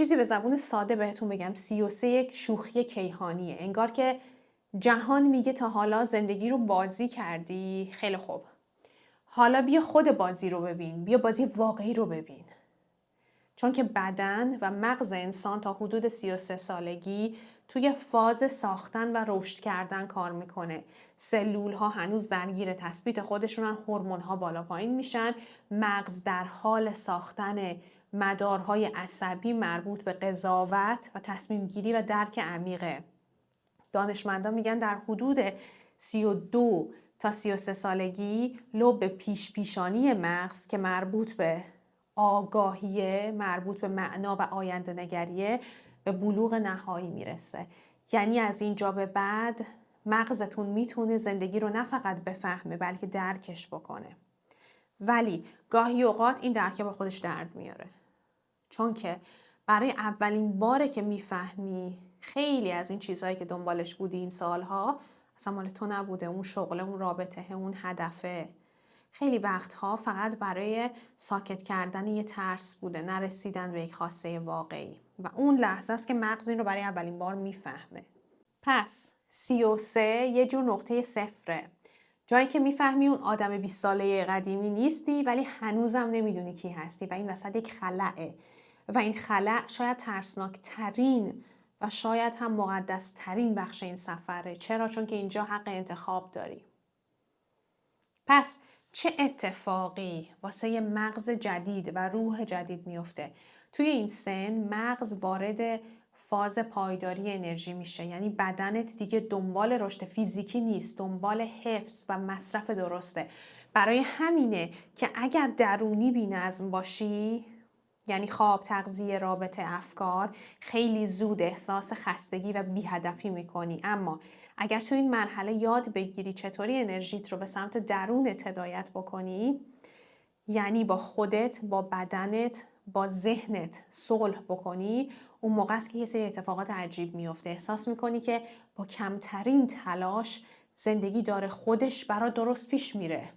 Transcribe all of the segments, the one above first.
چیزی به زبون ساده بهتون بگم، 33 یک شوخی کیهانیه. انگار که جهان میگه تا حالا زندگی رو بازی کردی، خیلی خوب. حالا بیا خود بازی رو ببین، بیا بازی واقعی رو ببین. چون که بدن و مغز انسان تا حدود 33 سالگی توی فاز ساختن و رشد کردن کار میکنه. سلول ها هنوز درگیر تثبیت خودشونن، هورمون ها بالا پایین میشن، مغز در حال ساختن مدارهای عصبی مربوط به قضاوت و تصمیم گیری و درک عمیقه. دانشمندان میگن در حدود 32 تا 33 سالگی لوب پیشانی مغز که مربوط به آگاهیه، مربوط به معنا و آینده نگریه، به بلوغ نهایی میرسه. یعنی از اینجا به بعد مغزتون میتونه زندگی رو نه فقط بفهمه بلکه درکش بکنه. ولی گاهی اوقات این درک با خودش درد میاره. چون که برای اولین باره که میفهمی خیلی از این چیزهایی که دنبالش بودی این سالها اصلا مال تو نبوده، اون شغل، اون رابطه، اون هدفه. خیلی وقتها فقط برای ساکت کردن یه ترس بوده، نرسیدن به یک خواسته واقعی. و اون لحظه است که مغز این رو برای اولین بار میفهمه. پس 33 یه جور نقطه صفره. جایی که میفهمی اون آدم 20 ساله قدیمی نیستی ولی هنوزم نمیدونی کی هستی و این وسط یک خلأه. و این خلأ شاید ترسناک ترین و شاید هم مقدس ترین بخش این سفره. چرا؟ چون که اینجا حق انتخاب داری. پس چه اتفاقی واسه یه مغز جدید و روح جدید میفته؟ توی این سن مغز وارد فاز پایداری انرژی میشه. یعنی بدنت دیگه دنبال رشد فیزیکی نیست، دنبال حفظ و مصرف درسته. برای همینه که اگر درونی بی‌نظم باشی، یعنی خواب، تغذیه، رابطه، افکار، خیلی زود احساس خستگی و بی‌هدفی میکنی. اما اگر تو این مرحله یاد بگیری چطوری انرژیت رو به سمت درونت هدایت بکنی، یعنی با خودت، با بدنت، با ذهنت صلح بکنی، اون موقع است که یه سری اتفاقات عجیب میفته. احساس میکنی که با کمترین تلاش زندگی داره خودش برات درست پیش میره.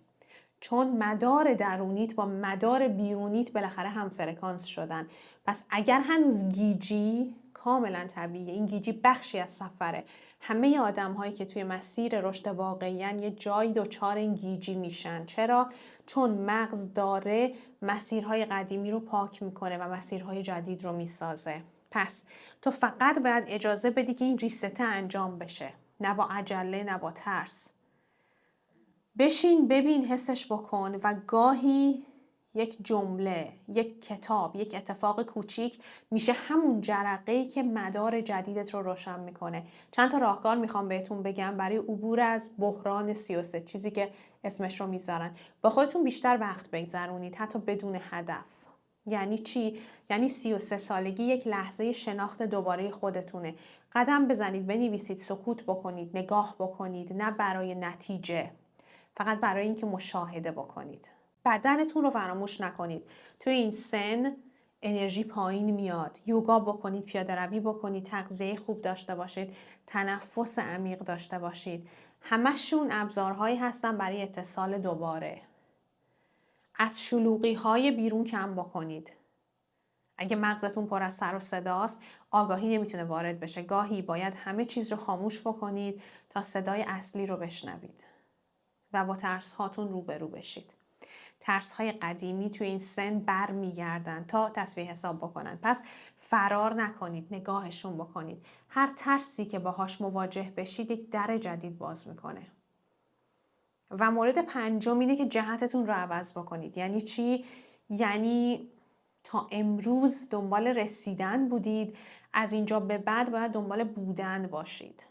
چون مدار درونیت با مدار بیرونیت بالاخره هم فرکانس شدن. پس اگر هنوز گیجی، کاملا طبیعیه، این گیجی بخشی از سفره. همه آدم هایی که توی مسیر رشد واقعیان یه جایی دچار این گیجی میشن. چرا؟ چون مغز داره مسیرهای قدیمی رو پاک میکنه و مسیرهای جدید رو میسازه. پس تو فقط باید اجازه بدی که این ریسته انجام بشه، نه با عجله، نه با ترس. بشین، ببین، حسش بکن و گاهی یک جمله، یک کتاب، یک اتفاق کوچیک میشه همون جرقه‌ای که مدار جدیدت رو روشن میکنه. چند تا راهکار میخوام بهتون بگم برای عبور از بحران 33، چیزی که اسمش رو میذارن. با خودتون بیشتر وقت بگذرونید، حتی بدون هدف. یعنی چی؟ یعنی 33 سالگی یک لحظه شناخت دوباره خودتونه. قدم بزنید، بنویسید، سکوت بکنید، نگاه بکنید، نه برای نتیجه، فقط برای اینکه مشاهده بکنید. بدنتون رو فراموش نکنید. توی این سن انرژی پایین میاد. یوگا بکنید، پیاده روی بکنید، تغذیه خوب داشته باشید، تنفس عمیق داشته باشید. همشون ابزارهایی هستن برای اتصال دوباره. از شلوغی های بیرون کم بکنید. اگه مغزتون پر از سر و صداست، آگاهی نمیتونه وارد بشه. گاهی باید همه چیز رو خاموش بکنید تا صدای اصلی رو بشنوید و با ترس هاتون روبرو بشید. ترس های قدیمی توی این سن بر میگردن تا تصفیه حساب بکنن. پس فرار نکنید، نگاهشون بکنید. هر ترسی که باهاش مواجه بشید یک در جدید باز میکنه. و مورد پنجم اینه که جهتتون رو عوض بکنید. یعنی چی؟ یعنی تا امروز دنبال رسیدن بودید، از اینجا به بعد باید دنبال بودن باشید.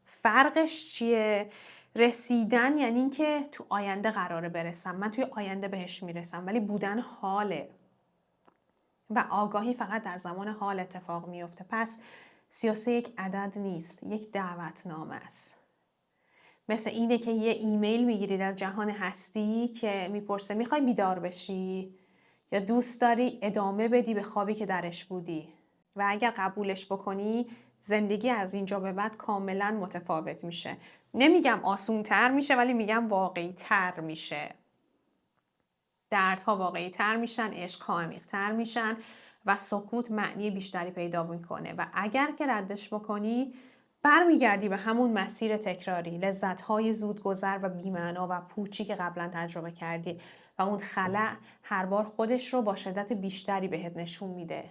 فرقش چیه؟ رسیدن یعنی این که تو آینده قراره برسم، من توی آینده بهش میرسم، ولی بودن حاله و آگاهی فقط در زمان حال اتفاق میفته. پس 33 یک عدد نیست، یک دعوتنامه است. مثل اینه که یه ایمیل میگیرید از جهان هستی که میپرسه میخوای بیدار بشی یا دوست داری ادامه بدی به خوابی که درش بودی. و اگر قبولش بکنی زندگی از اینجا به بعد کاملا متفاوت میشه. نمیگم آسون تر میشه ولی میگم واقعی تر میشه. دردها واقعی تر میشن، عشقها عمیق تر میشن و سکوت معنی بیشتری پیدا میکنه و اگر که ردش بکنی برمیگردی به همون مسیر تکراری، لذت‌های زودگذر و بی‌معنا و پوچی که قبلا تجربه کردی و اون خلأ هر بار خودش رو با شدت بیشتری بهت نشون میده.